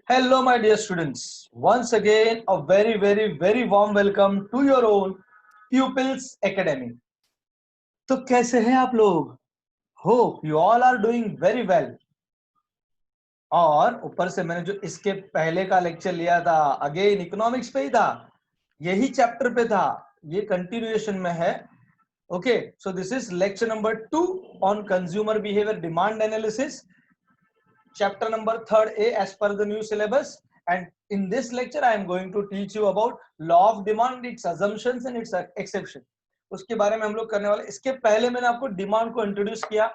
Hello, my dear students. Once again, a very warm welcome to your own Pupils Academy. तो कैसे हैं आप लोग? Hope you all are doing very well. और ऊपर से मैंने जो इसके पहले का लेक्चर लिया था, अगेन इकोनॉमिक्स पे ही था, यही चैप्टर पे था, ये कंटिन्यूएशन में है. Okay, so this is lecture number 2 on consumer behavior demand analysis. Chapter number 3A as per the new syllabus, and in this lecture I am going to teach you about law of demand, its assumptions and its exception. उसके बारे में हम लोग करने वाले. इसके पहले मैंने आपको डिमांड को इंट्रोड्यूस किया,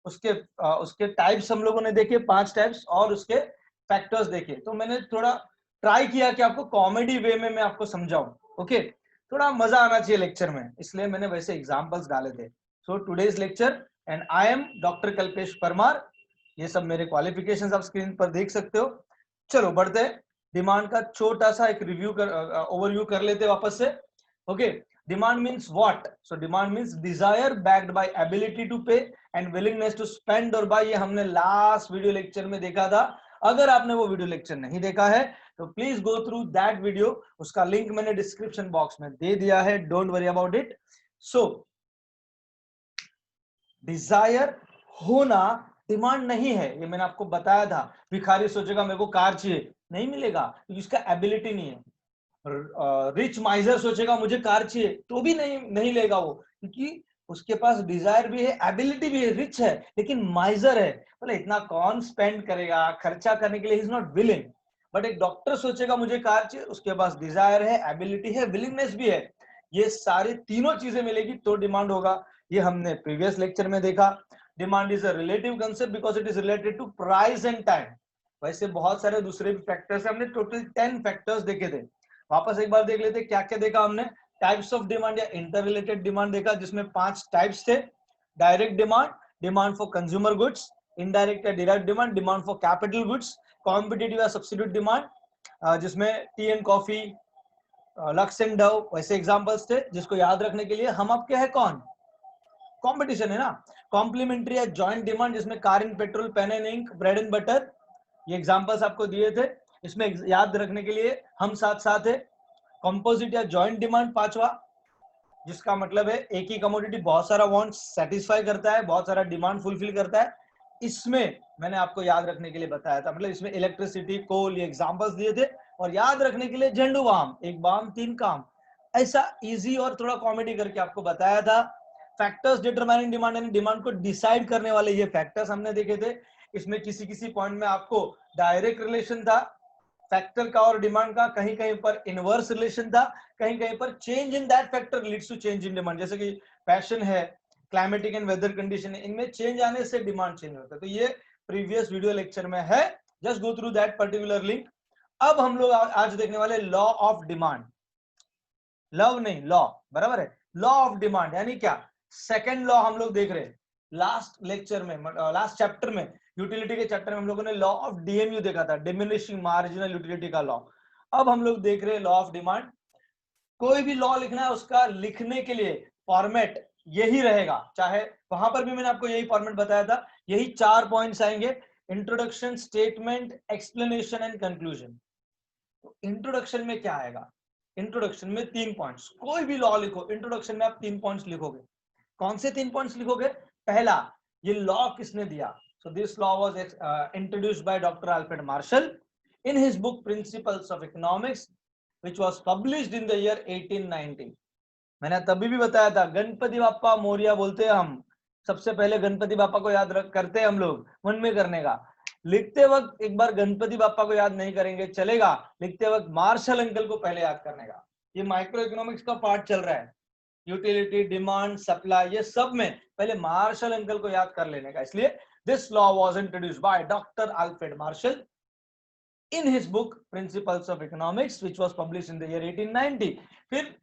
उसके टाइप्स हम लोगों ने देखे 5 टाइप्स और उसके फैक्टर्स देखे. तो मैंने थोड़ा ट्राई किया कि आपको कॉमेडी वे में मैं आपको समझाऊं. ओके, थोड़ा मजा आना चाहिए लेक्चर में, इसलिए मैंने वैसे एग्जांपल्स डाले थे. So today's lecture and I am doctor Kalpesh Parmar. ये सब मेरे क्वालिफिकेशंस आप स्क्रीन पर देख सकते हो. चलो बढ़ते हैं. डिमांड का छोटा सा एक रिव्यू ओवरव्यू कर लेते हैं वापस से. Okay, demand means what? So demand means desire backed by ability to pay and willingness to spend और बाय. ये हमने लास्ट वीडियो लेक्चर में देखा था. अगर आपने वो वीडियो लेक्चर नहीं देखा है तो please go through that video. उसका लिंक मैंने डिस्क्रिप्शन बॉक्स में दे दिया है. Don't worry about it. So Dzire होना डिमांड नहीं है, ये मैंने आपको बताया था. भिखारी सोचेगा मेरे को कार चाहिए, नहीं मिलेगा क्योंकि उसका एबिलिटी नहीं है. रिच माइजर सोचेगा मुझे कार चाहिए, तो भी नहीं लेगा वो, क्योंकि उसके पास डिजायर भी है, एबिलिटी भी है, रिच है, लेकिन माइजर है. बोले इतना कौन स्पेंड करेगा, खर्चा करने के लिए he is not willing. But एक डॉक्टर सोचेगा मुझे कार चाहिए, उसके पास डिजायर है, एबिलिटी है, विलिंगनेस भी है. ये सारी तीनों चीजें मिलेगी तो डिमांड होगा. ये हमने प्रीवियस लेक्चर में देखा. Demand is a relative concept because it is related to price and time. वैसे बहुत सारे दूसरे भी फैक्टर्स, हमने टोटल 10 फैक्टर्स देखे थे. वापस एक बार देख लेते क्या क्या देखा हमने. टाइप्स ऑफ डिमांड या इंटर रिलेटेड डिमांड देखा, जिसमें 5 टाइप्स थे. Direct demand, demand for consumer goods, indirect या direct demand, demand for capital goods, competitive या सब्स्टिट्यूट डिमांड, जिसमें tea and coffee, Lux and Dove वैसे एग्जांपल्स थे. जिसको याद रखने के लिए, हम आपके है कौन, कंपटीशन है ना. कॉम्प्लीमेंट्री या जॉइंट डिमांड, जिसमें car and petrol, pen and ink, bread and butter, ये एग्जांपल्स आपको दिए थे. इसमें याद रखने के लिए हम साथ साथ है. कंपोजिट या जॉइंट डिमांड पांचवा, जिसका मतलब है एक ही कमोडिटी बहुत सारा वांट सेटिस्फाई करता है, बहुत सारा डिमांड फुलफिल करता है. इसमें मैंने आपको याद रखने के लिए बताया था, मतलब इसमें इलेक्ट्रिसिटी, कोल, ये एग्जांपल्स दिए थे. और याद रखने के लिए झंडू बाम, एक बाम 3 काम, ऐसा इजी और थोड़ा कॉमेडी करके आपको बताया था. फैक्टर्स डिटरमाइनिंग डिमांड, यानी डिमांड को डिसाइड करने वाले ये फैक्टर्स हमने देखे थे. इसमें किसी किसी पॉइंट में आपको डायरेक्ट रिलेशन था फैक्टर का और डिमांड का, कहीं कहीं पर इनवर्स रिलेशन था, कहीं कहीं पर change in that factor leads to change in demand. जैसे कि पैशन है, क्लाइमेटिक एंड वेदर कंडीशन है, इनमें चेंज आने से डिमांड चेंज होता है. तो ये प्रीवियस वीडियो लेक्चर में है, just go through that particular link. अब हम लोग आज देखने वाले लॉ ऑफ डिमांड. लव नहीं, लॉ, बराबर है. लॉ ऑफ डिमांड यानी क्या? सेकंड लॉ हम लोग देख रहे हैं. लास्ट लेक्चर में, लास्ट चैप्टर में, यूटिलिटी के चैप्टर में हम लोगों ने लॉ ऑफ डीएमयू देखा था, डिमिनिशिंग मार्जिनल यूटिलिटी का लॉ. अब हम लोग देख रहे हैं लॉ ऑफ डिमांड. कोई भी लॉ लिखना है, उसका लिखने के लिए फॉर्मेट यही रहेगा. चाहे वहां पर भी मैंने आपको यही फॉर्मेट बताया था. यही 4 पॉइंट्स आएंगे: introduction, statement, explanation and conclusion. Introduction में क्या आएगा? इंट्रोडक्शन में 3 पॉइंट्स. कोई भी लॉ लिखो, इंट्रोडक्शन में आप 3 पॉइंट्स लिखोगे. कौन से 3 पॉइंट्स लिखोगे? पहला, ये लॉ किसने दिया. सो this law was introduced by doctor Alfred Marshall in his book principles of economics, which was published in the year 1890. मैंने तभी भी बताया था, गणपति बाप्पा मोरिया बोलते हैं हम. सबसे पहले गणपति बाप्पा को याद करते हैं हम लोग, मन में करने का. लिखते वक्त एक बार गणपति बाप्पा को याद नहीं करेंगे चलेगा, लिखते वक्त मार्शल अंकल को पहले याद करने का. ये माइक्रो इकोनॉमिक्स का पार्ट चल रहा है. यूटिलिटी, डिमांड, सप्लाई, ये सब में पहले मार्शल अंकल को याद कर लेने का. इसलिए this law was introduced by doctor Alfred Marshall in his book Principles of Economics, which was published in the year 1890. फिर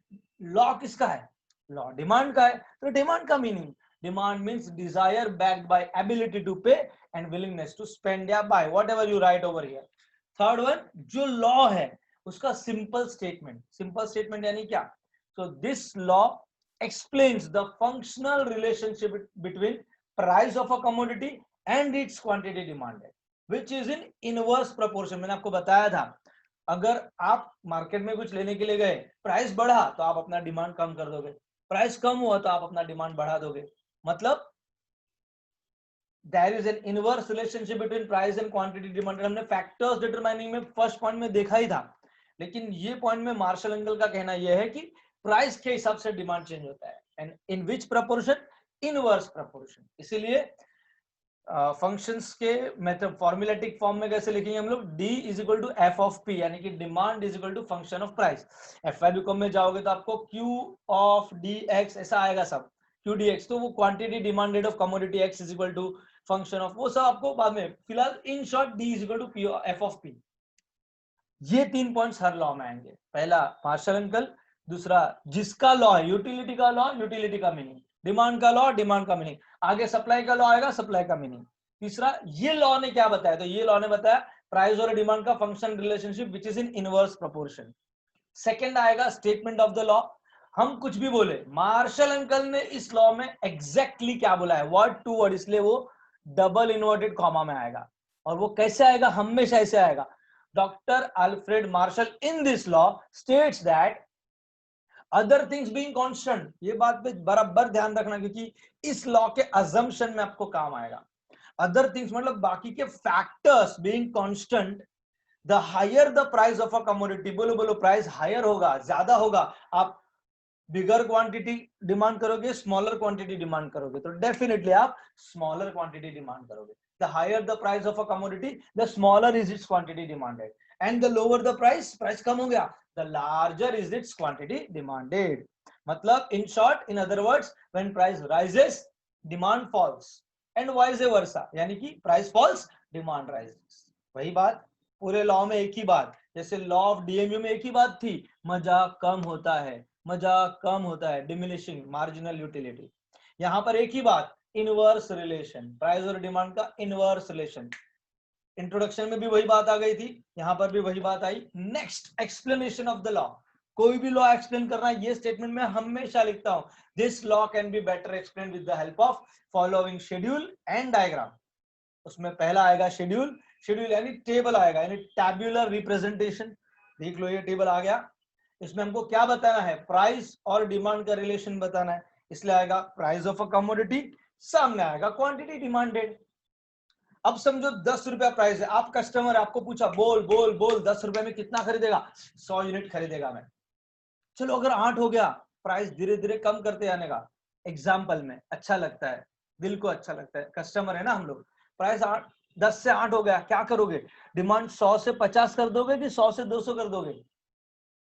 लॉ किसका है? लॉ डिमांड का है. तो डिमांड का meaning, demand means desire backed by ability to pay and willingness to spend या buy, whatever you write over here. Third one, जो law है उसका सिंपल स्टेटमेंट. सिंपल स्टेटमेंट यानी क्या? So this law explains the functional relationship between price of a commodity and its quantity demanded. Which is in inverse proportion. मैंने आपको बताया था, अगर आप मार्केट में कुछ लेने के लिए गए, प्राइस बढ़ा तो आप अपना डिमांड कम कर दोगे, प्राइस कम हुआ तो आप अपना डिमांड बढ़ा दोगे। मतलब there is an inverse relationship between price and quantity demanded। हमने फैक्टर्स डिटरमाइनिंग में फर्स्ट पॉइंट में देखा ही था, लेकिन ये पॉइंट में मार्शल अंकल का कहना यह है कि प्राइस के हिसाब से डिमांड चेंज होता है, and in which proportion, inverse proportion. इसीलिए फंक्शंस के मेथड फॉर्मुलेटिक फॉर्म में कैसे लिखेंगे हम लोग, D is equal to f of p, यानी कि demand is equal to function of price. FIBCom में जाओगे तो आपको Q ऑफ DX ऐसा आएगा सब, QDX, तो वो quantity demanded of commodity X is equal to function of, वो सब आपको बाद में, फिलहाल in short D is equal to P f of P। ये 3 पॉइंट्स हर लॉ में आएंगे। पहला मार्शल अंकल, दूसरा जिसका लॉ है यूटिलिटी का लॉ, यूटिलिटी का मीनिंग, डिमांड का लॉ, डिमांड का मीनिंग, आगे सप्लाई का लॉ आएगा, सप्लाई का मीनिंग। तीसरा ये लॉ ने क्या बताया, तो ये लॉ ने बताया प्राइस और डिमांड का function relationship which is in inverse proportion. Second आएगा स्टेटमेंट ऑफ द लॉ। हम कुछ भी बोले, मार्शल अंकल ने इस लॉ में एग्जैक्टली क्या बोला है, वर्ड टू वर्ड, इसलिए वो डबल इन्वर्टेड कॉमा में आएगा। और वो कैसे आएगा, हमेशा ऐसे आएगा। Doctor Alfred Marshall in this law states that other things being constant, ये बात पे बराबर ध्यान रखना, क्योंकि इस लॉ के अजम्पशन में आपको काम आएगा। अदर थिंग्स मतलब बाकी के factors being constant, the higher the price of a commodity, बोलो बोलो, प्राइस हायर होगा, ज्यादा होगा, आप बिगर क्वांटिटी डिमांड करोगे, स्मॉलर क्वांटिटी डिमांड करोगे, तो डेफिनेटली आप स्मॉलर क्वांटिटी डिमांड करोगे। The higher the price of a commodity, the smaller is its quantity demanded, and the lower the price, price कम हो गया, the larger is its quantity demanded. मतलब in short, in other words, when price rises demand falls, and vice versa, यानी कि price falls demand rises. वही बात पूरे law में, एक ही बात, जैसे लॉ ऑफ DMU में एक ही बात थी, मजा कम होता है, मजा कम होता है, डिमिनिशिंग मार्जिनल यूटिलिटी। यहां पर एक ही बात, इनवर्स रिलेशन, प्राइस और डिमांड का इनवर्स रिलेशन। इंट्रोडक्शन में भी वही बात आ गई थी, यहां पर भी वही बात आई। Next, explanation of the law. कोई भी लॉ एक्सप्लेन करना है, ये स्टेटमेंट में हमेशा लिखता हूं, this law can be better explain with the help of following schedule and diagram. उसमें पहला आएगा शेड्यूल, शेड्यूल यानी टेबल आएगा, यानी टैब्यूलर रिप्रेजेंटेशन। देख लो ये टेबल आ गया, इसमें हमको क्या बताना है, प्राइस और डिमांड का रिलेशन बताना है, इसलिए आएगा प्राइस ऑफ अ कमोडिटी, सामने आएगा क्वांटिटी डिमांडेड। अब समझो 10 रुपया प्राइस है, आप कस्टमर, आपको पूछा बोल बोल बोल 10 रुपए में कितना खरीदेगा, 100 यूनिट खरीदेगा मैं। चलो अगर 8 हो गया, प्राइस धीरे धीरे कम करते जाने का, एग्जाम्पल में अच्छा लगता है, दिल को अच्छा लगता है, कस्टमर है ना हम लोग। प्राइस 10 से 8 हो गया, क्या करोगे, डिमांड 100 से 50 कर दोगे कि 100 से 200 कर दोगे?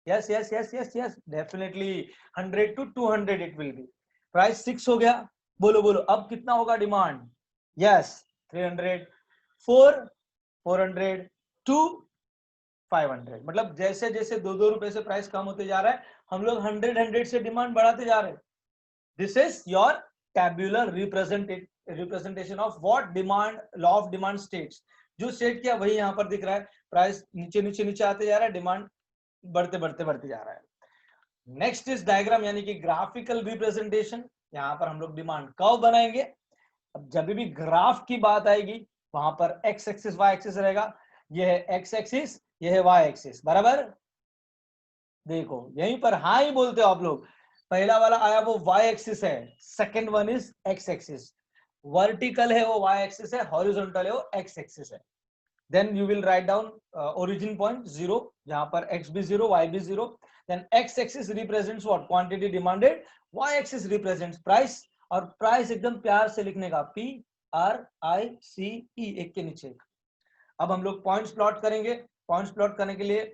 yes yes yes yes yes definitely 100 to 200 it will be। Price 6 हो गया, बोलो बोलो अब कितना होगा डिमांड, yes 300, 4 400 to 500। मतलब जैसे जैसे 2-2 रुपए से प्राइस कम होते जा रहा है, हम लोग 100 से डिमांड बढ़ाते जा रहे हैं। This is your tabular representation of what demand, law of demand states. जो स्टेट किया वही यहाँ पर दिख रहा है, प्राइस नीचे नीचे नीचे आते जा रहा है, डिमांड बढ़ते बढ़ते बढ़ते जा रहा है। नेक्स्ट इज डायग्राम, यानी कि ग्राफिकल रिप्रेजेंटेशन। यहाँ पर हम लोग डिमांड कर्व बनाएंगे। अब जब भी ग्राफ की बात आएगी, वहां पर एक्स एक्सिस वाई एक्सिस रहेगा, यह है एक्स एक्सिस, यह है वाई एक्सिस, बराबर। देखो यहीं पर हाँ ही बोलते हो आप लोग, पहला वाला आया वो वाई एक्सिस है, second one is x axis. Vertical है वो वाई एक्सिस है, हॉरिजॉन्टल है वो एक्स एक्सिस है। then you will write down origin point 0, जहां पर x भी 0, y भी 0। then x axis represents what, quantity demanded, y axis represents price, और प्राइस एकदम प्यार से लिखने का PRICE, एक के नीचे एक। अब हम लोग पॉइंट्स प्लॉट करेंगे। पॉइंट्स प्लॉट करने के लिए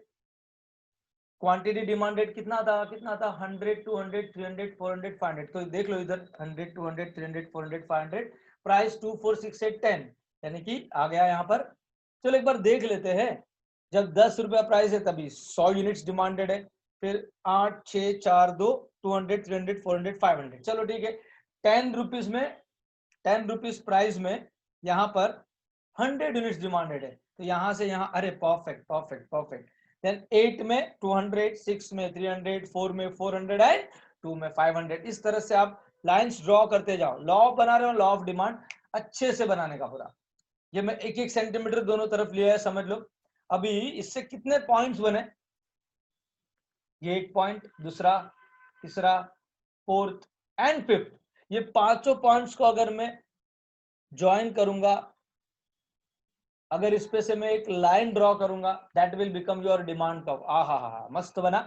क्वांटिटी डिमांडेड कितना था, 100, 200, 300, 400, 500। तो देख लो इधर 100, 200, 300, 400, 500, प्राइस 2, 4, 6, 8, 10, यानी कि आ गया यहाँ पर। चलो एक बार देख लेते हैं, जब 10 रुपया प्राइस है तभी 100 यूनिट्स डिमांडेड है, फिर 8, 6, 4, 2, 200, 300, 400, 500। चलो ठीक है, 10 रुपीज में, 10 रुपीज प्राइस में यहाँ पर 100 यूनिट्स डिमांडेड है, तो यहाँ से यहाँ, अरे परफेक्ट परफेक्ट परफेक्ट। देन 8 में 200, 6 में 300, 4 में 400 एंड 2 में 500। इस तरह से आप लाइंस ड्रॉ करते जाओ। लॉ बना रहे हो, लॉ ऑफ डिमांड अच्छे से बनाने का पूरा। ये मैं एक एक सेंटीमीटर दोनों तरफ लिया है, समझ लो। अभी इससे कितने पॉइंट्स बने, ये एक पॉइंट, दूसरा, तीसरा, फोर्थ एंड फिफ्थ, ये पांचों पॉइंट्स को अगर मैं ज्वाइन करूंगा, अगर इस पे से मैं एक लाइन ड्रॉ करूंगा, that will become your demand curve. हा मस्त बना।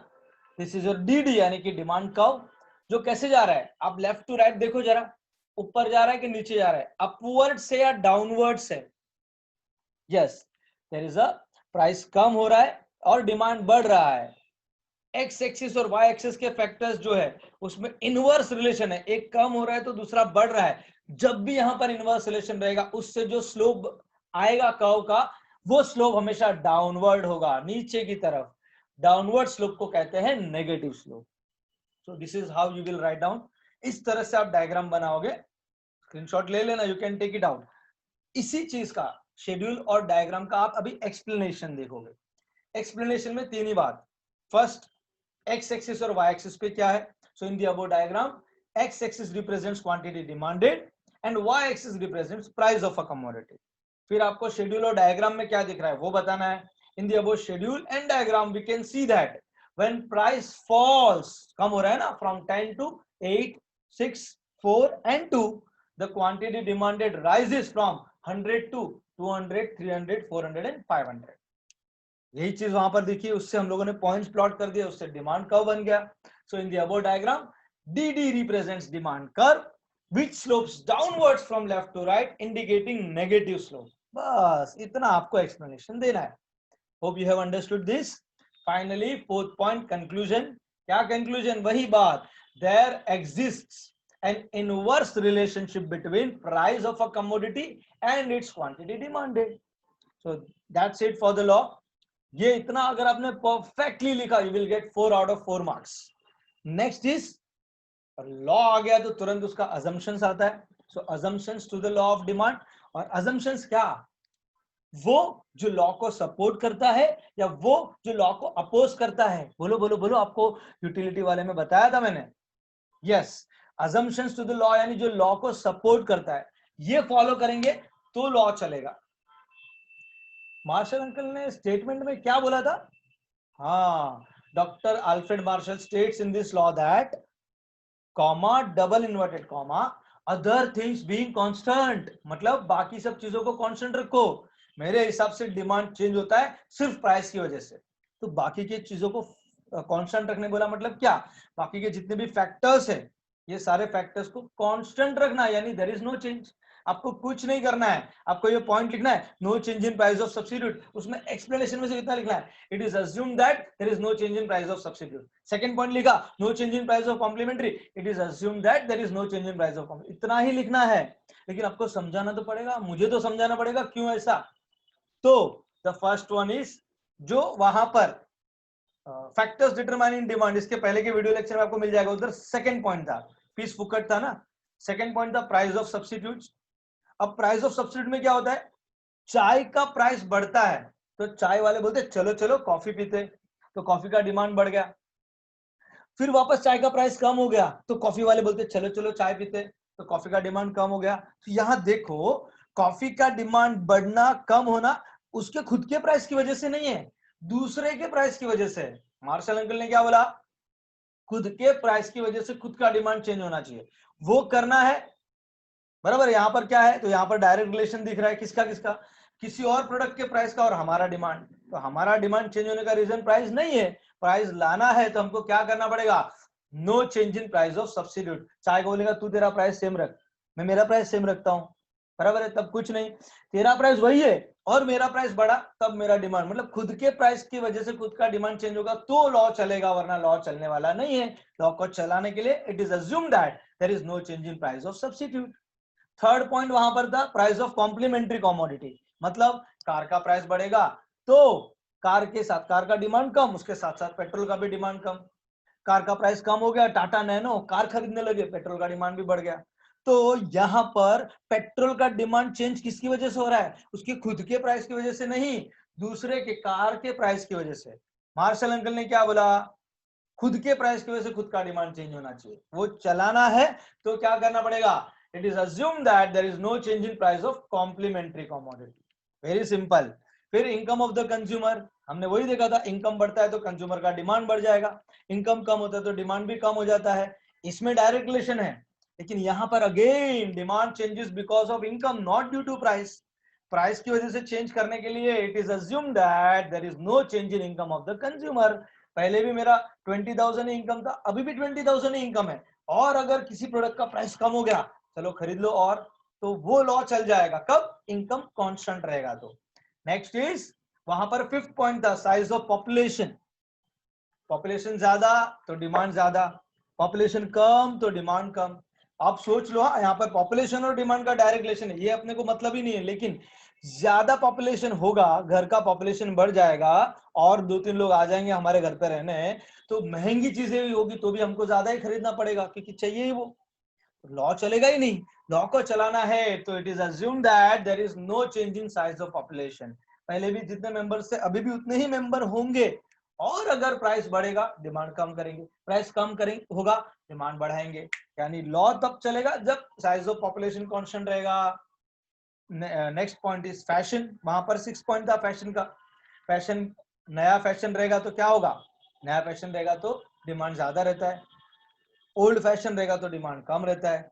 दिस इज योर डीडी यानी कि डिमांड कर्व, जो कैसे जा रहा है, आप लेफ्ट टू राइट देखो जरा, ऊपर जा रहा है कि नीचे जा रहा है, अपवर्ड से या डाउनवर्ड से। Yes, there is a price कम हो रहा है और डिमांड बढ़ रहा है। एक्स एक्सिस और वाई एक्सिस के फैक्टर्स जो है उसमें इनवर्स रिलेशन है, एक कम हो रहा है तो दूसरा बढ़ रहा है। जब भी यहां पर इनवर्स रिलेशन रहेगा, उससे जो स्लोप आएगा कर्व का, वो स्लोप हमेशा डाउनवर्ड होगा, नीचे की तरफ। डाउनवर्ड स्लोप को कहते हैं negative slope. So this is how you will write down. इस तरह से आप डायग्राम बनाओगे, स्क्रीनशॉट ले लेना, you can take it out. इसी चीज का शेड्यूल और डायग्राम का आप अभी एक्सप्लेनेशन देखोगे। एक्सप्लेनेशन में तीन ही बात, फर्स्ट एक्स एक्सिस और वाई एक्सिस पे क्या है। So in the above diagram, x axis represents quantity demanded and y axis represents price of a commodity. फिर आपको शेड्यूल और डायग्राम में क्या दिख रहा है वो बताना है। In the above schedule and diagram we can see that when price falls, कम हो रहा है ना, from 10 to 8, 6, 4 and 2, the quantity demanded rises from 100 to 200, 300, 400 and 500। यही चीज वहां पर देखिए, उससे हम लोगों ने पॉइंट्स प्लॉट कर दिया, उससे डिमांड कर्व बन गया। So in the above diagram, DD represents demand curve which slopes downwards from left to right indicating negative slope। बस इतना आपको एक्सप्लेनेशन देना है। Hope you have understood this. Finally fourth point, conclusion. क्या conclusion? वही बात, there exists an inverse relationship between price of a commodity and its quantity demanded। So that's it for the law। ये इतना अगर आपने perfectly लिखा, you will get 4 out of 4 marks. Next is law आ गया तो तुरंत उसका अजम्पशंस आता है। सो assumptions to the law of demand. और अजम्पशंस क्या, वो जो लॉ को सपोर्ट करता है या वो जो लॉ को अपोज करता है। बोलो बोलो बोलो, आपको यूटिलिटी वाले में बताया था मैंने। Yes, assumptions to the law यानी जो लॉ को सपोर्ट करता है, ये फॉलो करेंगे तो लॉ चलेगा। मार्शल अंकल ने स्टेटमेंट में क्या बोला था? हाँ, doctor Alfred Marshall states in this law that comma, double inverted comma, other things being constant, मतलब बाकी सब चीजों को कांस्टेंट रखो। मेरे हिसाब से डिमांड चेंज होता है सिर्फ प्राइस की वजह से, तो बाकी की चीजों को कांस्टेंट रखने बोला मतलब क्या, बाकी के जितने भी फैक्टर्स है, ये सारे फैक्टर्स को कांस्टेंट रखना, यानी देयर इज नो चेंज। आपको कुछ नहीं करना है, आपको ये पॉइंट लिखना है, no change in price of substitute. उसमें एक्सप्लेनेशन में से इतना लिखना है, it is assumed that there is no change in price of substitute. Second point लिखा, no change in price of complementary, it is assumed that there is no change in price of complementary. इतना ही लिखना है, लेकिन आपको समझाना तो पड़ेगा, मुझे तो समझाना पड़ेगा क्यों ऐसा। तो द फर्स्ट वन इज, जो वहां पर फैक्टर्स डिटरमाइनिंग डिमांड, इसके पहले के वीडियो लेक्चर में आपको मिल जाएगा, उधर सेकंड पॉइंट था, फीस फुकट था ना। सेकंड पॉइंट था प्राइस ऑफ सब्स्टिट्यूट्स। अब प्राइस ऑफ सब्स्टिट्यूट में क्या होता है, चाय का प्राइस बढ़ता है तो चाय वाले बोलते चलो चलो कॉफी पीते, तो कॉफी का डिमांड बढ़ गया। फिर वापस चाय का प्राइस कम हो गया तो कॉफी वाले बोलते चलो चलो चाय पीते, तो कॉफी का डिमांड कम हो गया। तो यहां देखो, कॉफी का डिमांड बढ़ना कम होना उसके खुद के प्राइस की वजह से नहीं है, दूसरे के प्राइस की वजह से। मार्शल अंकल ने क्या बोला, खुद के प्राइस की वजह से खुद का डिमांड चेंज होना चाहिए, वो करना है। बराबर, यहां पर क्या है, तो यहां पर डायरेक्ट रिलेशन दिख रहा है, किसका किसका, किसी और प्रोडक्ट के प्राइस का और हमारा डिमांड। तो हमारा डिमांड चेंज होने का रीजन प्राइस नहीं है, प्राइस लाना है तो हमको क्या करना पड़ेगा, no change in price of substitute. चाहे बोलेगा तू तेरा प्राइस सेम रख, मैं मेरा प्राइस सेम रखता हूं, बराबर है, तब कुछ नहीं, तेरा प्राइस वही है और मेरा प्राइस बढ़ा तब मेरा डिमांड, मतलब खुद के प्राइस की वजह से खुद का डिमांड चेंज होगा तो लॉ चलेगा, वरना लॉ चलने वाला नहीं है। लॉ को चलाने के लिए it is assumed that there is no change in price of substitute. Third point वहां पर था प्राइस ऑफ कॉम्प्लीमेंट्री कॉमोडिटी, मतलब कार का प्राइस बढ़ेगा तो कार के साथ कार का डिमांड कम, उसके साथ साथ पेट्रोल का भी डिमांड कम। कार का प्राइस कम हो गया, टाटा नैनो कार खरीदने लगे, पेट्रोल का डिमांड भी बढ़ गया। तो यहां पर पेट्रोल का डिमांड चेंज किसकी वजह से हो रहा है, उसके खुद के प्राइस की वजह से नहीं, दूसरे के कार के प्राइस की वजह से। मार्शल अंकल ने क्या बोला, खुद के प्राइस की वजह से खुद का डिमांड चेंज होना चाहिए, वो चलाना है तो क्या करना पड़ेगा, it is assumed that there is no change in price of complementary commodity. Very simple. फिर इनकम ऑफ द कंज्यूमर, हमने वही देखा था, इनकम बढ़ता है तो कंज्यूमर का डिमांड बढ़ जाएगा, इनकम कम होता है तो डिमांड भी कम हो जाता है, इसमें डायरेक्ट रिलेशन है। लेकिन यहाँ पर again demand changes because of income, not due to price. Price की वजह से चेंज करने के लिए it is assumed that there is no change in income of the consumer. पहले भी मेरा 20,000 ही इनकम था, अभी भी 20,000 ही इनकम है, और अगर किसी प्रोडक्ट का प्राइस कम हो गया, चलो खरीद लो, और तो वो लॉ चल जाएगा कब, इनकम कांस्टेंट रहेगा तो। नेक्स्ट इज, वहां पर फिफ्थ पॉइंट था साइज ऑफ पॉपुलेशन। पॉपुलेशन ज्यादा तो डिमांड ज्यादा, पॉपुलेशन कम तो डिमांड कम। आप सोच लो, हाँ यहाँ पर पॉपुलेशन और डिमांड का डायरेक्ट रिलेशन है, ये अपने को मतलब ही नहीं है, लेकिन ज्यादा पॉपुलेशन होगा, घर का पॉपुलेशन बढ़ जाएगा और 2-3 लोग आ जाएंगे हमारे घर पे रहने, तो महंगी चीजें भी होगी तो भी हमको ज्यादा ही खरीदना पड़ेगा, क्योंकि चाहिए ही वो, लॉ चलेगा ही नहीं। लॉ को चलाना है तो it is assumed that there is no change in size of population. पहले भी जितने मेंबर्स थे अभी भी उतने ही मेंबर होंगे, और अगर प्राइस बढ़ेगा डिमांड कम करेंगे, प्राइस कम करेंगे होगा डिमांड बढ़ाएंगे, यानी लॉ तब चलेगा जब साइज ऑफ पॉपुलेशन कांस्टेंट रहेगा। नेक्स्ट पॉइंट इज फैशन, वहां पर 6 पॉइंट था फैशन का। फैशन, नया फैशन रहेगा तो क्या होगा, नया फैशन रहेगा तो डिमांड ज्यादा रहता है, ओल्ड फैशन रहेगा तो डिमांड कम रहता है।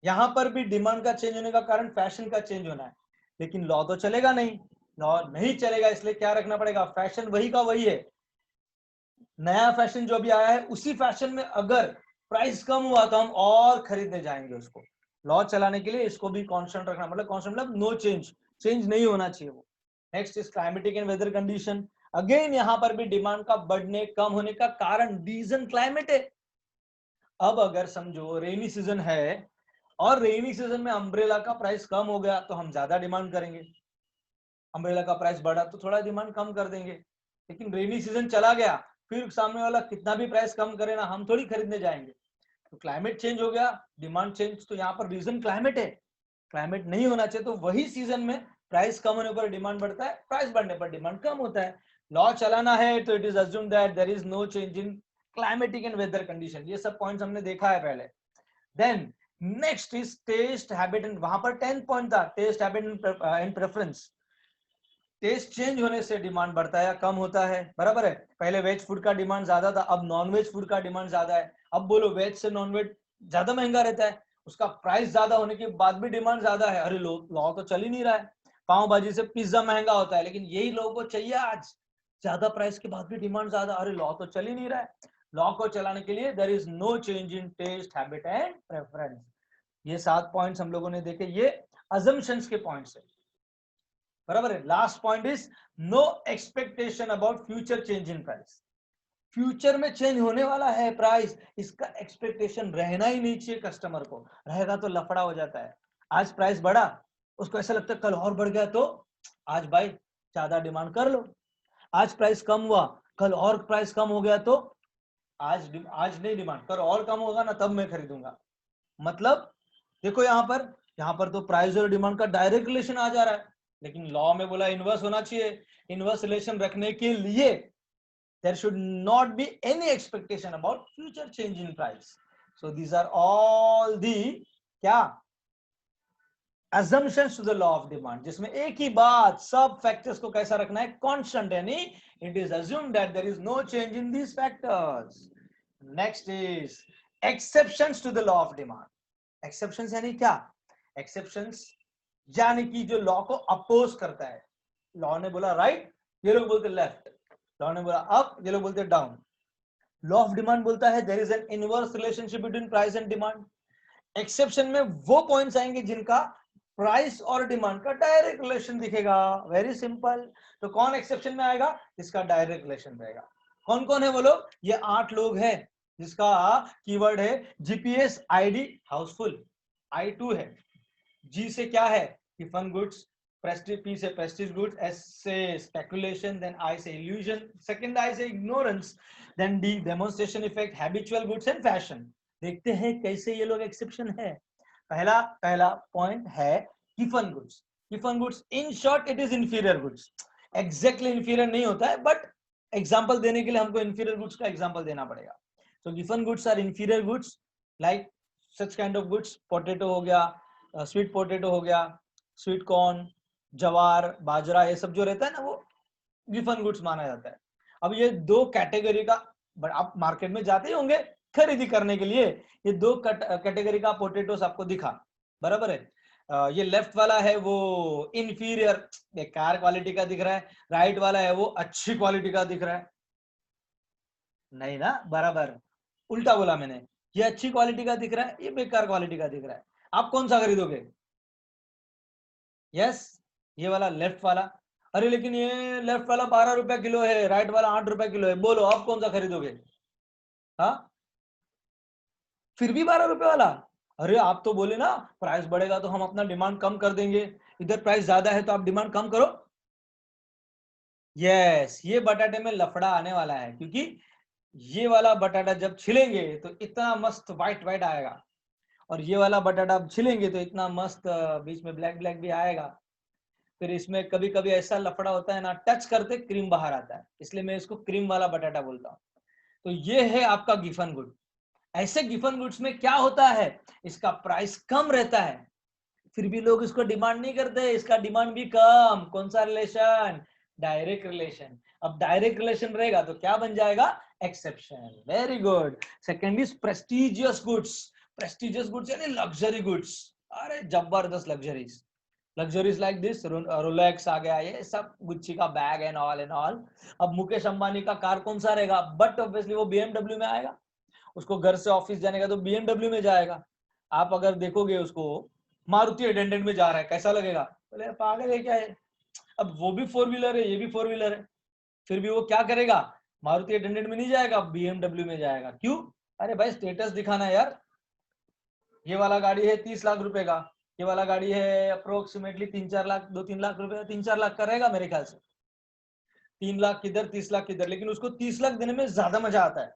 यहां पर भी डिमांड का चेंज होने का कारण फैशन का चेंज होना है, लेकिन लॉ तो चलेगा नहीं, लॉ नहीं चलेगा, इसलिए क्या रखना पड़ेगा, फैशन वही का वही है, नया फैशन जो भी आया है उसी फैशन में अगर प्राइस कम हुआ तो हम और खरीदने जाएंगे उसको। लॉ चलाने के लिए इसको भी कांस्टेंट रखना, मतलब कांस्टेंट मतलब नो चेंज, चेंज नहीं होना चाहिए वो। Next is climatic and weather condition. Again यहां पर भी डिमांड का बढ़ने कम होने का कारण रीजन क्लाइमेट है। अब अगर समझो रेनी सीजन है और रेनी सीजन में अम्ब्रेला का प्राइस कम हो गया तो हम ज्यादा डिमांड करेंगे, अम्ब्रेला का प्राइस बढ़ा तो थोड़ा डिमांड कम कर देंगे। लेकिन रेनी सीजन चला गया, फिर सामने वाला कितना भी प्राइस कम करे ना, हम थोड़ी खरीदने जाएंगे। तो क्लाइमेट चेंज हो गया, डिमांड चेंज, तो यहाँ पर रीजन क्लाइमेट है, क्लाइमेट नहीं होना चाहिए, तो वही सीजन में प्राइस कम होने पर डिमांड बढ़ता है, प्राइस बढ़ने पर डिमांड कम होता है। लॉ चलाना है तो it is assumed that there is no change in climatic and weather condition. ये सब पॉइंट्स हमने देखा है पहले। Then next is taste habit, and वहां पर 10 पॉइंट था, taste habit and preference. Taste change होने से डिमांड बढ़ता है या कम होता है, बराबर है। पहले वेज फूड का डिमांड ज्यादा था, अब नॉन वेज फूड का डिमांड ज्यादा है। अब बोलो वेज से नॉन वेज ज्यादा महंगा रहता है, उसका प्राइस ज्यादा होने के बाद भी डिमांड ज्यादा है, अरे लॉ तो चल ही नहीं रहा है। पाव भाजी से पिज्जा महंगा होता है, लेकिन यही लोगों को चाहिए आज, ज्यादा प्राइस के बाद भी डिमांड ज्यादा, अरे लॉ तो चल ही नहीं रहा है। लॉ को चलाने के लिए there is no change in taste habit and preference. ये 7 पॉइंट्स हम लोगों ने देखे, ये अजम्पशंस के पॉइंट्स है, बराबर है। Last point is no expectation about future change in price. Future में चेंज होने वाला है प्राइस, इसका एक्सपेक्टेशन रहना ही नहीं चाहिए कस्टमर को, रहेगा तो लफड़ा हो जाता है। आज प्राइस बढ़ा, उसको ऐसा लगता है कल और बढ़ गया तो आज भाई ज्यादा डिमांड कर लो, आज प्राइस कम हुआ कल और प्राइस कम हो गया तो आज नहीं डिमांड, कल और कम होगा ना तब मैं खरीदूंगा। मतलब देखो यहाँ पर तो प्राइस और डिमांड का डायरेक्ट रिलेशन आ जा रहा है, लेकिन लॉ में बोला इनवर्स होना चाहिए। इनवर्स रिलेशन रखने के लिए there should not be any expectation about future change in price. So these are all the क्या assumptions to the law of demand, जिसमें एक ही बात सब factors को कैसा रखना है, constant, यानी it is assumed that there is no change in these factors. Next is exceptions to the law of demand. Exceptions यानी क्या, exceptions यानी कि जो लॉ को अपोज करता है। लॉ ने बोला राइट, ये लोग बोलते लेफ्ट, लॉ ने बोला अप, ये लोग बोलते डाउन। लॉ ऑफ डिमांड बोलता है there is an inverse relationship between price and demand. Exception में वो पॉइंट्स आएंगे जिनका प्राइस और डिमांड का डायरेक्ट रिलेशन दिखेगा, वेरी सिंपल। तो कौन एक्सेप्शन में आएगा, जिसका डायरेक्ट रिलेशन रहेगा। कौन कौन है वो लोग, ये 8 लोग हैं, जिसका कीवर्ड है जीपीएस, आईडी, हाउसफुल, I2 है, जी से क्या है, टिफन गुड्स, prestige, P से prestige goods, S से speculation, then I से illusion, second I से ignorance, then D demonstration effect, habitual goods and fashion। देखते हैं कैसे ये लोग एक्सेप्शन है। पहला पॉइंट है tiffin goods. Tiffin goods in short it is inferior goods, exactly inferior नहीं होता है, बट एग्जांपल देने के लिए हमको इंफीरियर गुड्स का एग्जांपल देना पड़ेगा। तो Giffen goods are inferior goods like such kind of goods, potato हो गया, स्वीट पोटैटो हो गया, स्वीट कॉर्न, जवार, बाजरा, ये सब जो रहता है ना वो गिफन गुड्स माना जाता है। अब ये दो कैटेगरी का, बट आप मार्केट में जाते ही होंगे खरीदी करने के लिए, ये दो कैटेगरी का पोटैटोस आपको दिखा, बराबर है। ये लेफ्ट वाला है वो इंफीरियर, बेकार क्वालिटी का दिख रहा है, राइट वाला है वो अच्छी क्वालिटी का दिख रहा है, नहीं ना, बराबर उल्टा बोला मैंने, ये अच्छी क्वालिटी का दिख रहा है, ये बेकार क्वालिटी का दिख रहा है, आप कौन सा खरीदोगे? यस, ये वाला लेफ्ट वाला। अरे लेकिन ये लेफ्ट वाला 12 रुपए किलो है, राइट वाला 8 रुपए किलो है, बोलो आप कौन सा खरीदोगे? हाँ, फिर भी 12 रुपए वाला? अरे आप तो बोले ना प्राइस बढ़ेगा तो हम अपना डिमांड कम कर देंगे, इधर प्राइस ज्यादा है तो आप डिमांड कम करो। यस, ये बटाटे में लफड़ा आने वाला है, क्योंकि ये वाला बटाटा जब छिलेंगे तो इतना मस्त व्हाइट व्हाइट आएगा, और ये वाला बटाटा आप छिलेंगे तो इतना मस्त बीच में ब्लैक ब्लैक भी आएगा। फिर इसमें कभी कभी ऐसा लफड़ा होता है ना, टच करते क्रीम बाहर आता है, इसलिए मैं इसको क्रीम वाला बटाटा बोलता हूँ। तो ये है आपका गिफन गुड। ऐसे गिफन गुड्स में क्या होता है, इसका प्राइस कम रहता है, फिर भी लोग इसको डिमांड नहीं करते, इसका डिमांड भी कम। कौन सा रिलेशन? Direct relation. अब डायरेक्ट रिलेशन रहेगा तो क्या बन जाएगा? Exception. Very good. Second is prestigious goods. Prestigious goods यानी लग्जरी गुड्स, अरे जबरदस्त luxuries, luxuries like this, Rolex आ गया, ये सब गुच्ची का bag and all and all. अब मुकेश अंबानी का कार कौन सा रहेगा? बट ऑब्वियसली वो बीएमडब्ल्यू में आएगा, उसको घर से ऑफिस जाने का तो बीएमडब्ल्यू में जाएगा। आप अगर देखोगे उसको मारुति एडेंडेंट में जा रहा है, कैसा लगेगा? बोले पागल है क्या है। अब वो भी फोर व्हीलर है, ये भी फोर व्हीलर है, फिर भी वो क्या करेगा? मारुति एटेंडेंट में नहीं जाएगा, बीएमडब्ल्यू में जाएगा। क्यों? अरे भाई स्टेटस दिखाना है यार। ये वाला गाड़ी है 30 लाख रुपए का, ये वाला गाड़ी है अप्रोक्सीमेटली 3-4 लाख, 2-3 लाख रुपए, 3-4 लाख का रहेगा मेरे ख्याल से। 3 लाख किधर, 30 लाख किधर, लेकिन उसको 30 लाख देने में ज्यादा मजा आता है।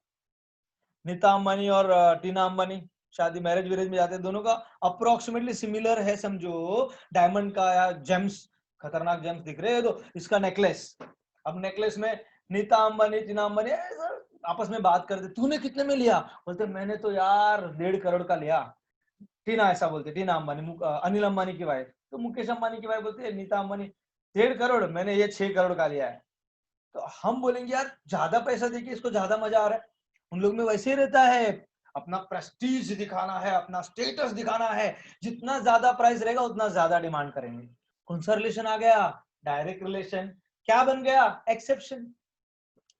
नीता अंबानी और टीना अंबानी शादी मैरिज वेरेज में जाते हैं, दोनों का अप्रोक्सीमेटली सिमिलर है समझो। डायमंड का या जेम्स, खतरनाक जेम्स दिख रहे हैं, तो इसका नेकलेस। अब नेकलेस में नीता अंबानी टीना अंबानी आपस में बात करते, तूने कितने में लिया? बोलते मैंने तो यार 1.5 करोड़ का लिया। टीना ऐसा बोलते, टीना अंबानी, अनिल अंबानी की वाइफ। तो मुकेश अंबानी की वाइफ बोलते नीता अंबानी 1.5 करोड़, मैंने ये 6 करोड़ का लिया है। तो हम बोलेंगे यार ज्यादा पैसा देके इसको ज्यादा मजा आ रहा है। उन लोग में वैसे ही रहता है, अपना प्रेस्टीज दिखाना है, अपना स्टेटस दिखाना है, जितना ज्यादा प्राइस रहेगा उतना ज्यादा डिमांड करेंगे। कौन सा रिलेशन आ गया? Direct relation. क्या बन गया? Exception.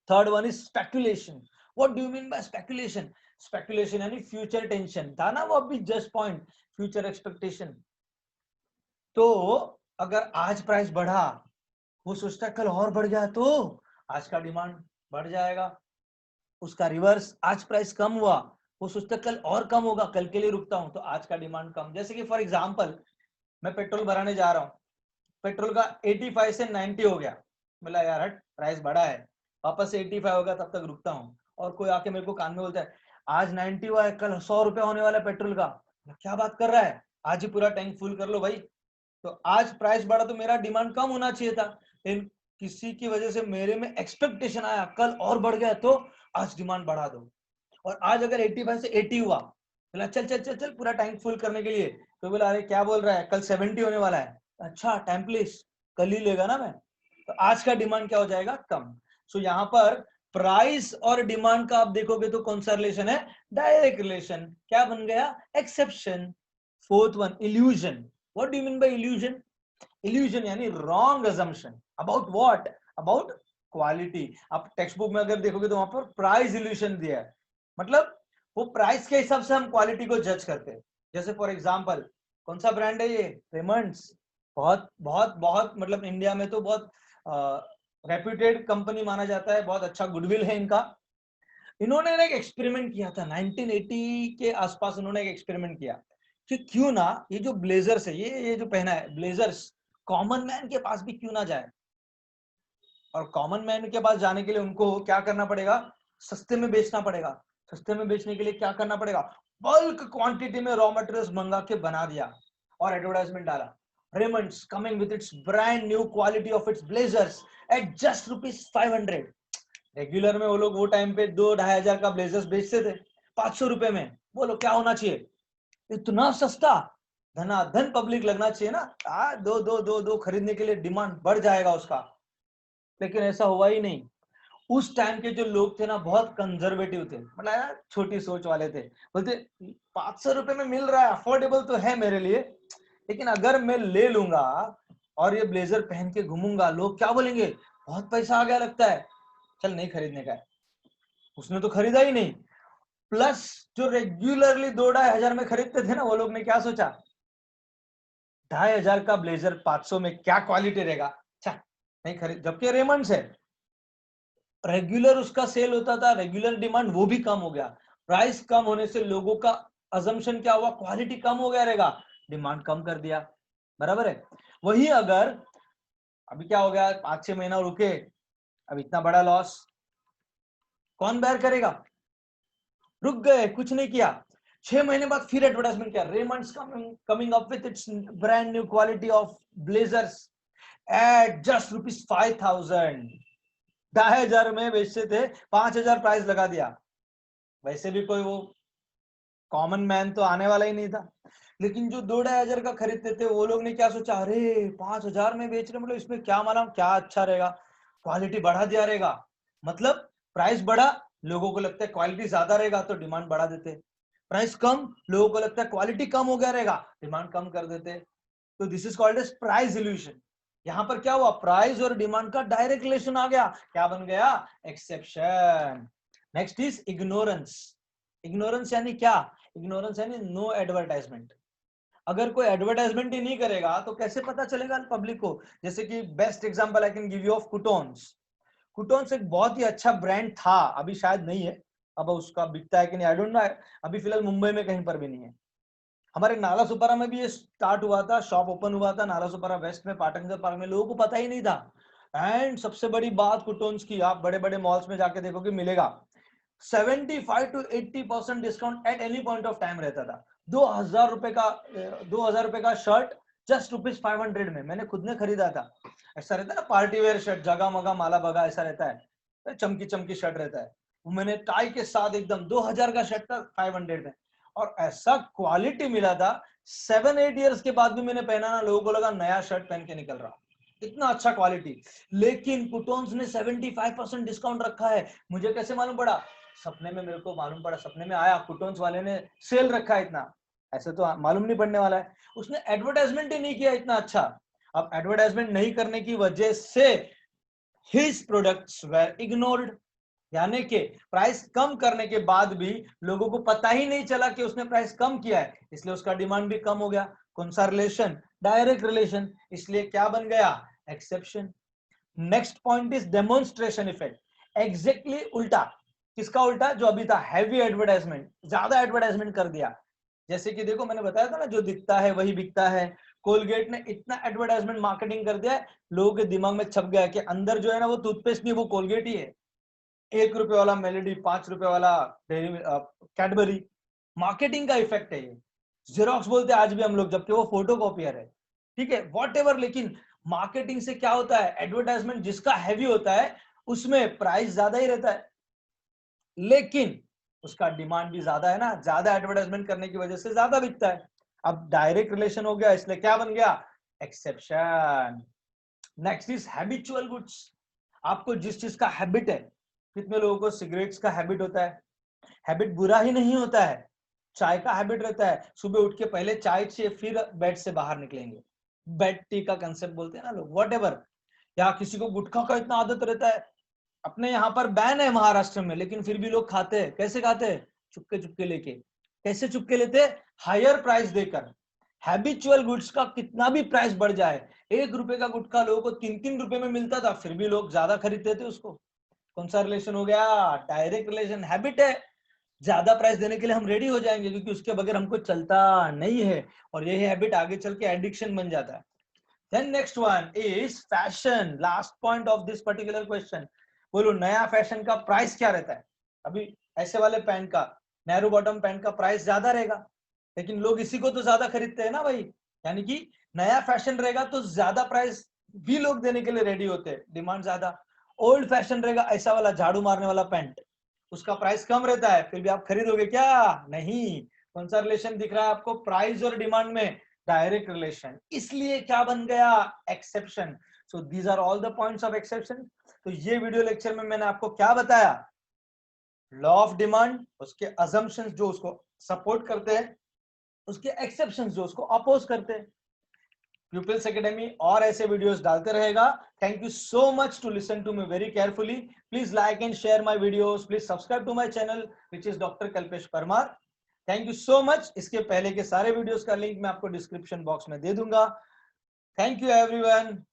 Third one is speculation. What do you mean bye speculation? Speculation यानी फ्यूचर टेंशन, था ना वो अभी जस्ट पॉइंट, फ्यूचर एक्सपेक्टेशन। तो अगर आज प्राइस बढ़ा, वो सोचता है कल और बढ़ गया तो आज का डिमांड बढ़ जाएगा। उसका रिवर्स, आज प्राइस कम हुआ, वो सोचता है कल और कम होगा, कल के लिए रुकता हूं, तो आज का डिमांड कम। जैसे कि फॉर एग्जांपल मैं पेट्रोल भराने जा रहा हूँ, पेट्रोल का 85 से 90 हो गया, बोला यार हट प्राइस बढ़ा है, वापस से 85 होगा तब तक रुकता हूँ। और कोई आके मेरे को कान में बोलता है आज 90 हुआ है, कल 100 रुपया होने वाला है पेट्रोल का। क्या बात कर रहा है, आज ही पूरा टैंक फुल कर लो भाई। तो आज प्राइस बढ़ा तो मेरा डिमांड कम होना चाहिए था, लेकिन किसी की वजह से मेरे में एक्सपेक्टेशन आया कल और बढ़ गया तो आज डिमांड बढ़ा दो। और आज अगर 85 से 80 हुआ, बोला चल चल चल चल पूरा टैंक फुल करने के लिए, तो बोला अरे क्या बोल रहा है, कल 70 होने वाला है, अच्छा टाइम प्लीज, कल ही लेगा ना मैं, तो आज का डिमांड क्या हो जाएगा? कम। सो यहाँ पर प्राइस और डिमांड का आप देखोगे तो कौन सा रिलेशन है? Direct relation. क्या बन गया? Exception. Fourth one, illusion. What do you mean by illusion? Illusion यानी wrong assumption about what? About quality. आप टेक्स्ट बुक में अगर देखोगे तो वहां पर प्राइस इल्यूशन दिया है, मतलब वो प्राइस के हिसाब से हम क्वालिटी को जज करते हैं। जैसे फॉर एग्जांपल कौन सा ब्रांड है ये? रेमंड्स। बहुत बहुत बहुत मतलब इंडिया में तो बहुत रेप्यूटेड कंपनी माना जाता है, बहुत अच्छा गुडविल है इनका। इन्होंने एक एक्सपेरिमेंट किया था 1980 के आसपास, इन्होंने एक एक्सपेरिमेंट किया कि क्यों ना ये जो ब्लेजर्स है, ये जो पहना है ब्लेजर्स, कॉमन मैन के पास भी क्यों ना जाए। और कॉमन मैन के पास जाने के लिए उनको क्या करना पड़ेगा? सस्ते में बेचना पड़ेगा। सस्ते में बेचने के लिए क्या करना पड़ेगा? बल्क क्वांटिटी में रॉ मटेरियल्स मंगा के बना दिया और एडवर्टाइजमेंट डाला, Raymonds coming with its brand new quality of its blazers at just ₹500। Regular में वो लोग वो टाइम पे 2-2,500 का ब्लेजर्स बेचते थे 500 रुपए में। बोलो क्या होना चाहिए? इतना सस्ता, धनाधन पब्लिक लगना चाहिए ना, दो दो दो दो खरीदने के लिए डिमांड बढ़ जाएगा उसका। लेकिन ऐसा हुआ ही नहीं। उस टाइम के जो लोग थे ना बहुत कंजर्वेटिव थे, मतलब यार छोटी सोच वाले थे। बोलते 500 रुपए में मिल रहा है, अफोर्डेबल तो है मेरे लिए, लेकिन अगर मैं ले लूंगा और ये ब्लेजर पहन के घूमूंगा, लोग क्या बोलेंगे, बहुत पैसा आ गया लगता है, चल नहीं खरीदने का है। उसने तो खरीदा ही नहीं। प्लस जो रेगुलरली 2-2.5 हजार में खरीदते थे ना, वो लोग ने क्या सोचा, 2.5 हजार का ब्लेजर 500 में क्या क्वालिटी रहेगा, अच्छा नहीं खरीद। जबकि रेमंड्स है, रेगुलर उसका सेल होता था, रेगुलर डिमांड वो भी कम हो गया। प्राइस कम होने से लोगों का अजम्पशन क्या हुआ, क्वालिटी कम हो गया रहेगा, डिमांड कम कर दिया। बराबर है। वही अगर अभी क्या हो गया, 5-6 महीना रुके, अब इतना बड़ा लॉस कौन बेयर करेगा। रुक गए, कुछ नहीं किया, 6 महीने बाद फिर एडवर्टाइजमेंट किया, Raymonds coming up with its brand new quality of blazers at just ₹5,000। 2.5 हजार में बेचते थे, 5,000 प्राइस लगा दिया। वैसे भी कोई वो कॉमन मैन तो आने वाला ही नहीं था। लेकिन जो 2-2.5 हजार का खरीदते थे, वो लोग ने क्या सोचा, अरे 5,000 में बेच रहे, मतलब इसमें क्या मालूम क्या अच्छा रहेगा, क्वालिटी बढ़ा दिया रहेगा। मतलब प्राइस बढ़ा, लोगों को लगता है क्वालिटी ज्यादा रहेगा तो डिमांड बढ़ा देते। प्राइस कम, लोगों को लगता है क्वालिटी कम हो गया रहेगा, डिमांड कम कर देते। तो this is called as price illusion. यहां पर क्या हुआ, प्राइस और डिमांड का डायरेक्ट रिलेशन आ गया, क्या बन गया, exception. Next is ignorance. Ignorance यानी क्या, इग्नोरेंस यानी नो एडवर्टाइजमेंट। अगर कोई एडवर्टाइजमेंट ही नहीं करेगा तो कैसे पता चलेगा पब्लिक को। जैसे कि best example I can give you of Kutons. Kutons एक बहुत ही अच्छा ब्रांड था, अभी शायद नहीं है, अब उसका बिकता है कि नहीं आई डोंट नो। अभी फिलहाल मुंबई में कहीं पर भी नहीं है। हमारे नाला सुपारा में भी ये स्टार्ट हुआ था, शॉप ओपन हुआ था नाला सुपारा वेस्ट में, पाटनगर पार्क में, लोगों को पता ही नहीं था। एंड सबसे बड़ी बात कुटोन्स की, आप बड़े बड़े मॉल्स में जाके देखोगे मिलेगा, 75 to 80% discount at any point of time रहता था। 2,000 रुपए का शर्ट जस्ट ₹500 में, मैंने खुद ने खरीदा था। ऐसा रहता है ना पार्टी वेयर शर्ट, जगा मगा माला बगा ऐसा रहता है, चमकी चमकी शर्ट रहता है, वो मैंने टाई के साथ एकदम 2,000 का शर्ट था 500 में, और ऐसा क्वालिटी मिला था। 7-8 ईयर्स के बाद भी मैंने पहना ना, लोगों को लगा नया शर्ट पहन के निकल रहा, इतना अच्छा क्वालिटी। लेकिन कुटोन्स ने 75% डिस्काउंट रखा है। मुझे कैसे मालूम पड़ा, सपने में मेरे को मालूम पड़ा, सपने में आया कुटोन्स वाले ने सेल रखा है इतना, ऐसे तो मालूम नहीं पड़ने वाला है। उसने एडवर्टाइजमेंट ही नहीं किया इतना अच्छा। अब एडवर्टाइजमेंट नहीं करने की वजह से हिज प्रोडक्ट्स वर इग्नोर्ड, यानी कि प्राइस कम करने के बाद भी लोगों को पता ही नहीं चला कि उसने प्राइस कम किया है, इसलिए उसका डिमांड भी कम हो गया। कौन सा रिलेशन, डायरेक्ट रिलेशन, इसलिए क्या बन गया, exception. Next point is demonstration effect. Exactly उल्टा, किसका उल्टा, जो अभी था हैवी एडवर्टाइजमेंट, ज्यादा एडवर्टाइजमेंट कर दिया। जैसे कि देखो मैंने बताया था ना, जो दिखता है वही बिकता है। कोलगेट ने इतना एडवर्टाइजमेंट मार्केटिंग कर दिया है, लोगों के दिमाग में छप गया कि अंदर जो है ना वो टूथपेस्ट नहीं, वो कोलगेट ही है। ₹1 वाला मेलेडी, ₹5 वाला कैडबरी, मार्केटिंग का इफेक्ट है ये। जेरोक्स बोलते हैं आज भी हम लोग, जबकि वो फोटो कॉपियर है, ठीक है, वॉट एवर। लेकिन मार्केटिंग से क्या होता है, एडवर्टाइजमेंट जिसका हैवी होता है उसमें प्राइस ज्यादा ही रहता है, लेकिन उसका डिमांड भी ज्यादा है ना, ज्यादा एडवर्टाइजमेंट करने की वजह से ज्यादा बिकता है। अब डायरेक्ट रिलेशन हो गया, इसलिए क्या बन गया, exception. Next is habitual goods. आपको जिस चीज का हैबिट है, कितने लोगों को सिगरेट्स का हैबिट होता है, हैबिट बुरा ही नहीं होता है। चाय का हैबिट रहता है, सुबह उठ के पहले चाय से फिर बेड से बाहर निकलेंगे, बेड टी का कंसेप्ट बोलते हैं ना लोग, वॉट एवर। या किसी को गुटखा का इतना आदत रहता है, अपने यहाँ पर बैन है महाराष्ट्र में, लेकिन फिर भी लोग खाते हैं। कैसे खाते हैं, चुपके चुपके लेके। कैसे चुपके लेते, हायर प्राइस देकर। हैबिचुअल गुड्स का कितना भी प्राइस बढ़ जाए, ₹1 का गुटखा लोगों को 3-3 रुपए में मिलता था, फिर भी लोग ज्यादा खरीदते थे उसको। कौन सा रिलेशन हो गया, डायरेक्ट रिलेशन। हैबिट है, ज्यादा प्राइस देने के लिए हम रेडी हो जाएंगे, क्योंकि उसके बगैर हमको चलता नहीं है, और यही हैबिट आगे चल के एडिक्शन बन जाता है। Then next one is fashion. Last point of this particular question. बोलो नया फैशन का प्राइस क्या रहता है। अभी ऐसे वाले पैंट का, नैरो बॉटम पैंट का प्राइस ज्यादा रहेगा, लेकिन लोग इसी को तो ज्यादा खरीदते हैं ना भाई। यानी कि नया फैशन रहेगा तो ज्यादा प्राइस भी लोग देने के लिए रेडी होते हैं, डिमांड ज्यादा। ओल्ड फैशन रहेगा, ऐसा वाला झाड़ू मारने वाला पैंट, उसका प्राइस कम रहता है, फिर भी आप खरीदोगे क्या, नहीं। कौन सा रिलेशन दिख रहा है आपको? प्राइस और डिमांड में डायरेक्ट रिलेशन, इसलिए क्या बन गया? Exception. So these are all the points of exception. तो ये वीडियो लेक्चर में मैंने आपको क्या बताया? लॉ ऑफ डिमांड, उसके अजम्पशंस जो उसको सपोर्ट करते हैं, उसके एक्सेप्शंस जो उसको अपोज करते हैं। प्यूपिल्स एकेडमी और ऐसे वीडियोस डालते रहेगा। Thank you so much to listen to me very carefully. Please like and share my videos, please subscribe to my channel which is doctor Kalpesh Parmar. Thank you so much. इसके पहले के सारे videos का link मैं आपको description box में दे दूंगा। Thank you everyone.